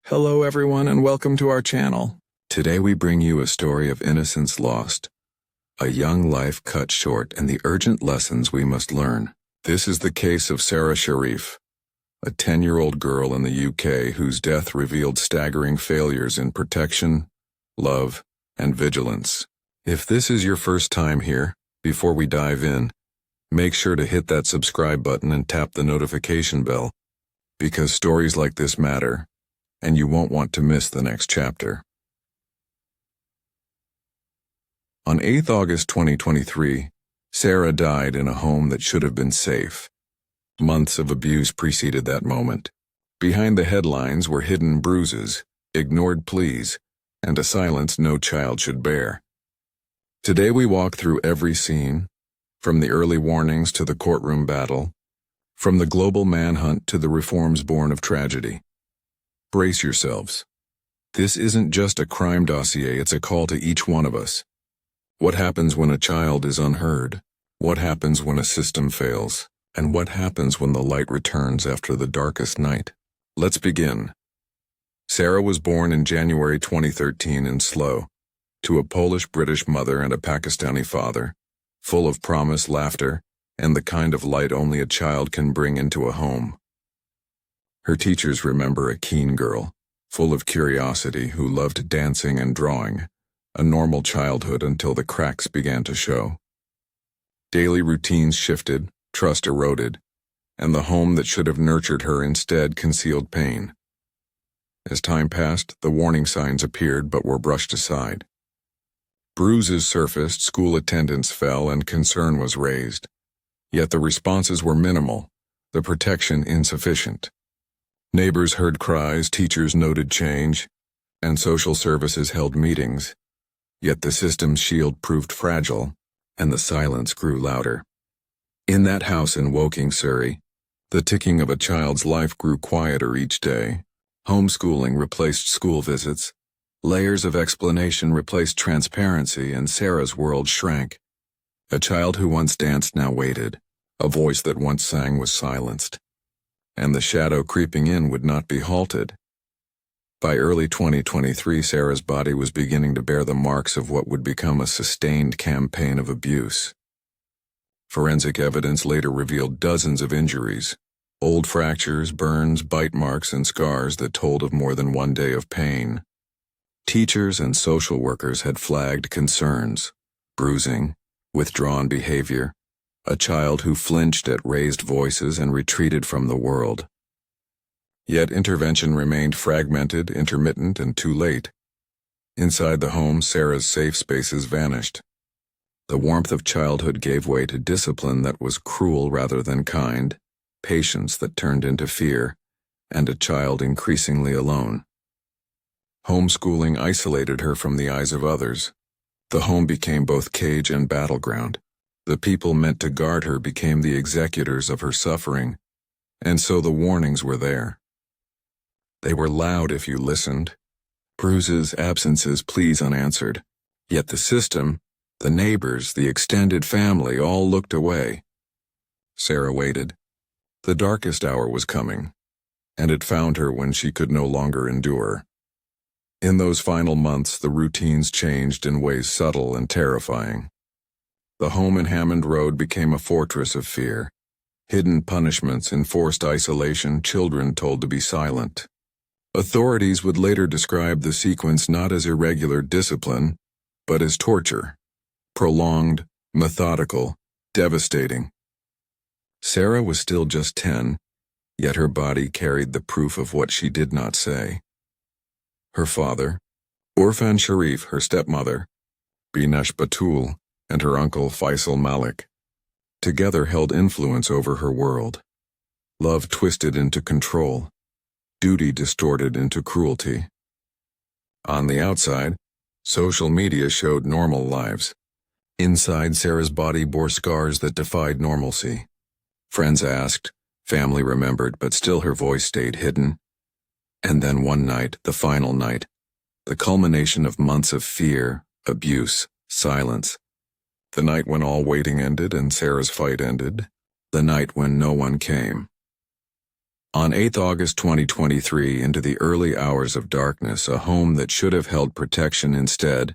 Hello everyone and welcome to our channel. Today we bring you a story of innocence lost, a young life cut short, and the urgent lessons we must learn. This is the case of Sara Sharif, a 10-year-old girl in the UK whose death revealed staggering failures in protection, love, and vigilance. If this is your first time here, before we dive in, make sure to hit that subscribe button and tap the notification bell, because stories like this matter, and you won't want to miss the next chapter. On 8th August 2023, Sara died in a home that should have been safe. Months of abuse preceded that moment. Behind the headlines were hidden bruises, ignored pleas, and a silence no child should bear. Today we walk through every scene, from the early warnings to the courtroom battle, from the global manhunt to the reforms born of tragedy. Brace yourselves. This isn't just a crime dossier, it's a call to each one of us. What happens when a child is unheard? What happens when a system fails? And what happens when the light returns after the darkest night? Let's begin. Sara was born in January 2013 in Slough, to a Polish-British mother and a Pakistani father, full of promise, laughter, and the kind of light only a child can bring into a home. Her teachers remember a keen girl, full of curiosity, who loved dancing and drawing, a normal childhood until the cracks began to show. Daily routines shifted, trust eroded, and the home that should have nurtured her instead concealed pain. As time passed, the warning signs appeared but were brushed aside. Bruises surfaced, school attendance fell, and concern was raised. Yet the responses were minimal, the protection insufficient. Neighbors heard cries, teachers noted change, and social services held meetings. Yet the system's shield proved fragile, and the silence grew louder. In that house in Woking, Surrey, the ticking of a child's life grew quieter each day. Homeschooling replaced school visits. Layers of explanation replaced transparency, and Sara's world shrank. A child who once danced now waited. A voice that once sang was silenced. And the shadow creeping in would not be halted. By early 2023, Sara's body was beginning to bear the marks of what would become a sustained campaign of abuse. Forensic evidence later revealed dozens of injuries, old fractures, burns, bite marks, and scars that told of more than one day of pain. Teachers and social workers had flagged concerns: bruising, withdrawn behavior, a child who flinched at raised voices and retreated from the world. Yet intervention remained fragmented, intermittent, and too late. Inside the home, Sara's safe spaces vanished. The warmth of childhood gave way to discipline that was cruel rather than kind, patience that turned into fear, and a child increasingly alone. Homeschooling isolated her from the eyes of others. The home became both cage and battleground. The people meant to guard her became the executors of her suffering, and so the warnings were there. They were loud if you listened. Bruises, absences, pleas unanswered. Yet the system, the neighbors, the extended family all looked away. Sara waited. The darkest hour was coming, and it found her when she could no longer endure. In those final months, the routines changed in ways subtle and terrifying. The home in Hammond Road became a fortress of fear. Hidden punishments, enforced isolation, children told to be silent. Authorities would later describe the sequence not as irregular discipline, but as torture. Prolonged, methodical, devastating. Sara was still just 10, yet her body carried the proof of what she did not say. Her father, Sara Sharif, her stepmother, Binash Batul, and her uncle Faisal Malik, together held influence over her world. Love twisted into control, duty distorted into cruelty. On the outside, social media showed normal lives. Inside, Sara's body bore scars that defied normalcy. Friends asked, family remembered, but still her voice stayed hidden. And then one night, the final night, the culmination of months of fear, abuse, silence. The night when all waiting ended and Sara's fight ended. The night when no one came. On 8th August 2023, into the early hours of darkness, a home that should have held protection instead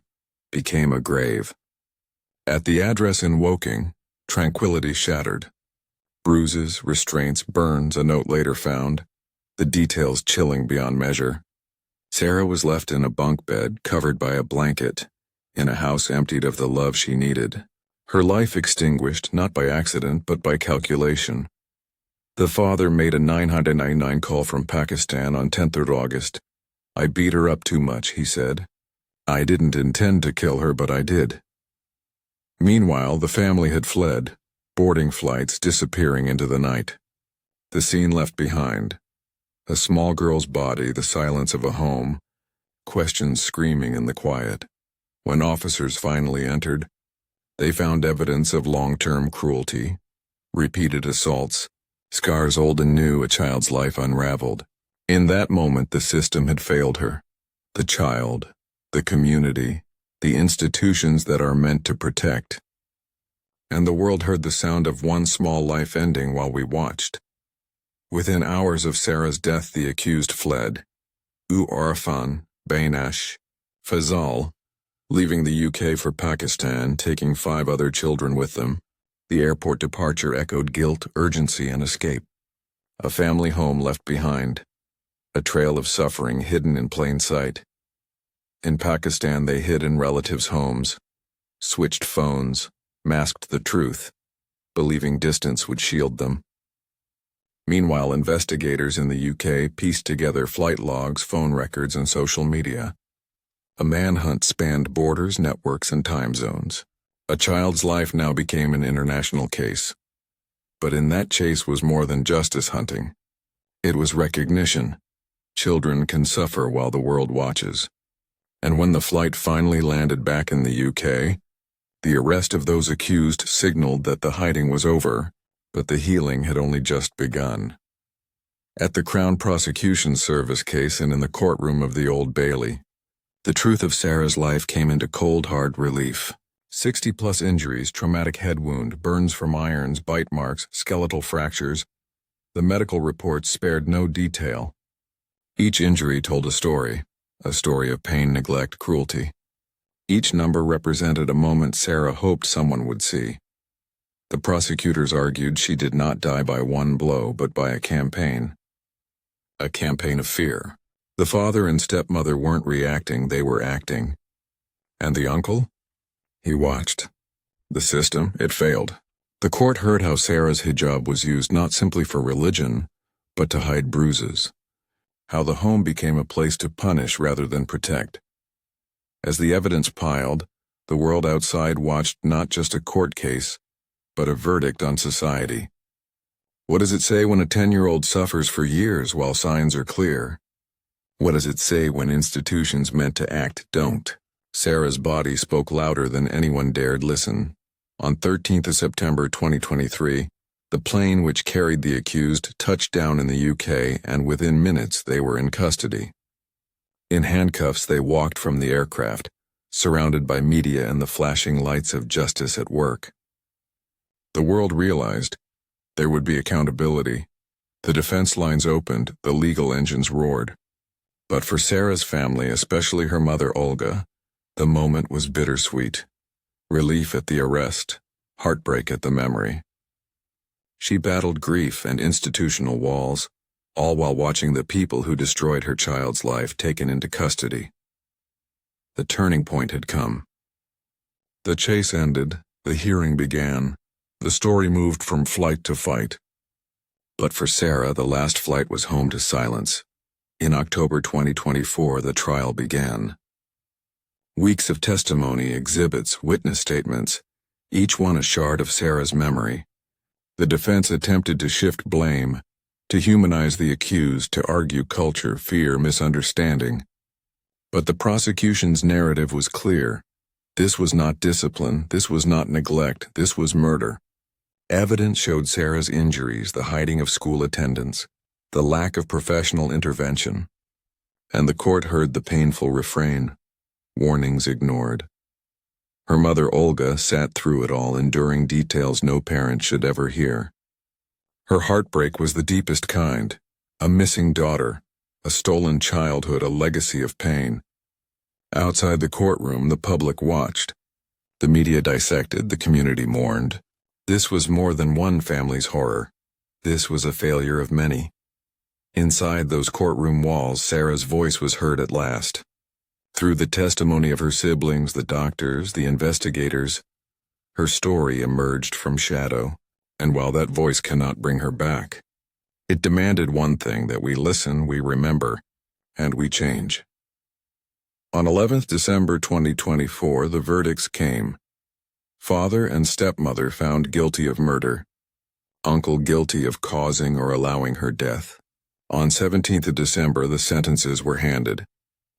became a grave. At the address in Woking, tranquility shattered. Bruises, restraints, burns, a note later found, the details chilling beyond measure. Sara was left in a bunk bed covered by a blanket, in a house emptied of the love she needed. Her life extinguished not by accident but by calculation. The father made a 999 call from Pakistan on 10th of August. "I beat her up too much," he said. "I didn't intend to kill her, but I did." Meanwhile, the family had fled, boarding flights disappearing into the night. The scene left behind. A small girl's body, the silence of a home, questions screaming in the quiet. When officers finally entered, they found evidence of long-term cruelty, repeated assaults, scars old and new, a child's life unraveled. In that moment, the system had failed her. The child, the community, the institutions that are meant to protect. And the world heard the sound of one small life ending while we watched. Within hours of Sara's death, the accused fled. Arfan, Bainash, Fazal, leaving the UK for Pakistan, taking 5 other children with them. The airport departure echoed guilt, urgency, and escape. A family home left behind. A trail of suffering hidden in plain sight. In Pakistan, they hid in relatives' homes, switched phones, masked the truth, believing distance would shield them. Meanwhile, investigators in the UK pieced together flight logs, phone records, and social media. A manhunt spanned borders, networks, and time zones. A child's life now became an international case. But in that chase was more than justice hunting. It was recognition. Children can suffer while the world watches. And when the flight finally landed back in the UK, the arrest of those accused signaled that the hiding was over, but the healing had only just begun. At the Crown Prosecution Service case and in the courtroom of the Old Bailey, the truth of Sara's life came into cold, hard relief. 60-plus injuries, traumatic head wound, burns from irons, bite marks, skeletal fractures. The medical reports spared no detail. Each injury told a story of pain, neglect, cruelty. Each number represented a moment Sara hoped someone would see. The prosecutors argued she did not die by one blow, but by a campaign. A campaign of fear. The father and stepmother weren't reacting, they were acting. And the uncle? He watched. The system, it failed. The court heard how Sara's hijab was used not simply for religion, but to hide bruises. How the home became a place to punish rather than protect. As the evidence piled, the world outside watched not just a court case, but a verdict on society. What does it say when a 10-year-old suffers for years while signs are clear? What does it say when institutions meant to act don't? Sara's body spoke louder than anyone dared listen. On 13th of September 2023, the plane which carried the accused touched down in the UK, and within minutes they were in custody. In handcuffs, they walked from the aircraft, surrounded by media and the flashing lights of justice at work. The world realized there would be accountability. The defense lines opened, the legal engines roared. But for Sara's family, especially her mother Olga, the moment was bittersweet. Relief at the arrest, heartbreak at the memory. She battled grief and institutional walls, all while watching the people who destroyed her child's life taken into custody. The turning point had come. The chase ended, the hearing began. The story moved from flight to fight. But for Sara, the last flight was home to silence. In October 2024, the trial began. Weeks of testimony, exhibits, witness statements, each one a shard of Sara's memory. The defense attempted to shift blame, to humanize the accused, to argue culture, fear, misunderstanding. But the prosecution's narrative was clear. This was not discipline, this was not neglect, this was murder. Evidence showed Sara's injuries, the hiding of school attendance, the lack of professional intervention. And the court heard the painful refrain, warnings ignored. Her mother Olga sat through it all, enduring details no parent should ever hear. Her heartbreak was the deepest kind, A missing daughter, a stolen childhood, a legacy of pain. Outside the courtroom, the public watched. The media dissected, the community mourned. This was more than one family's horror. This was a failure of many. Inside those courtroom walls, Sara's voice was heard at last. Through the testimony of her siblings, the doctors, the investigators, her story emerged from shadow. And while that voice cannot bring her back, it demanded one thing: that we listen, we remember, and we change. On 11th December 2024, the verdicts came. Father and stepmother found guilty of murder. Uncle guilty of causing or allowing her death. On 17th of December, the sentences were handed.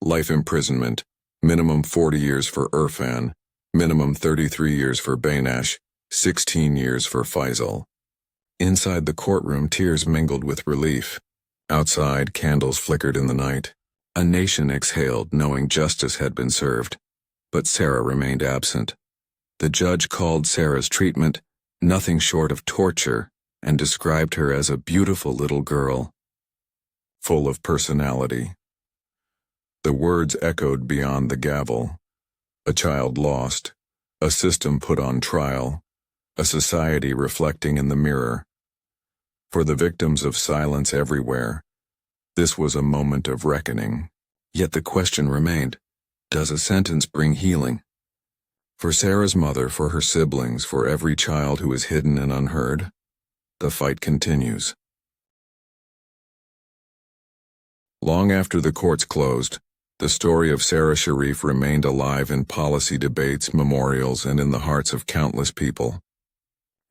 Life imprisonment, minimum 40 years for Irfan, minimum 33 years for Baynash, 16 years for Faisal. Inside the courtroom, tears mingled with relief. Outside, candles flickered in the night. A nation exhaled, knowing justice had been served. But Sara remained absent. The judge called Sara's treatment nothing short of torture and described her as a beautiful little girl, full of personality. The words echoed beyond the gavel. A child lost, a system put on trial, a society reflecting in the mirror. For the victims of silence everywhere, this was a moment of reckoning. Yet the question remained, does a sentence bring healing? For Sara's mother, for her siblings, for every child who is hidden and unheard, the fight continues. Long after the courts closed, the story of Sara Sharif remained alive in policy debates, memorials, and in the hearts of countless people.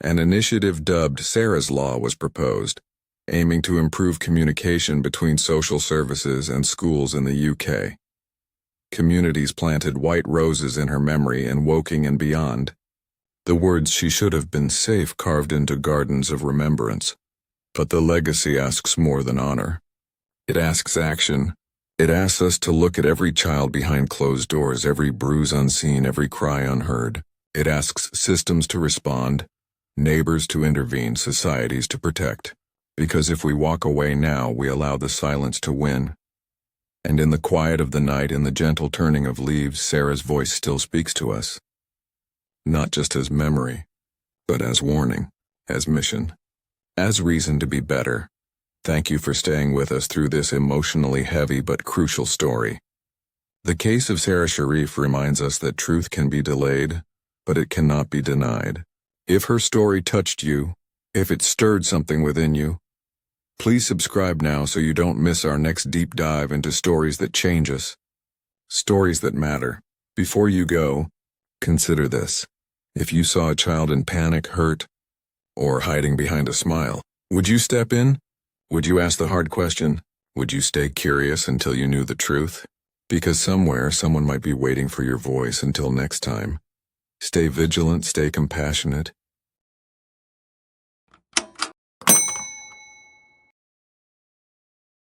An initiative dubbed Sara's Law was proposed, aiming to improve communication between social services and schools in the UK. Communities planted white roses in her memory in Woking and beyond. The words "she should have been safe" carved into gardens of remembrance. But the legacy asks more than honor. It asks action. It asks us to look at every child behind closed doors, every bruise unseen, every cry unheard. It asks systems to respond, neighbors to intervene, societies to protect. Because if we walk away now, we allow the silence to win. And in the quiet of the night, in the gentle turning of leaves, Sara's voice still speaks to us. Not just as memory, but as warning, as mission, as reason to be better. Thank you for staying with us through this emotionally heavy but crucial story. The case of Sara Sharif reminds us that truth can be delayed, but it cannot be denied. If her story touched you, if it stirred something within you, please subscribe now so you don't miss our next deep dive into stories that change us, stories that matter. Before you go, consider this. If you saw a child in panic, hurt, or hiding behind a smile, would you step in? Would you ask the hard question? Would you stay curious until you knew the truth? Because somewhere, someone might be waiting for your voice. Until next time, stay vigilant, stay compassionate,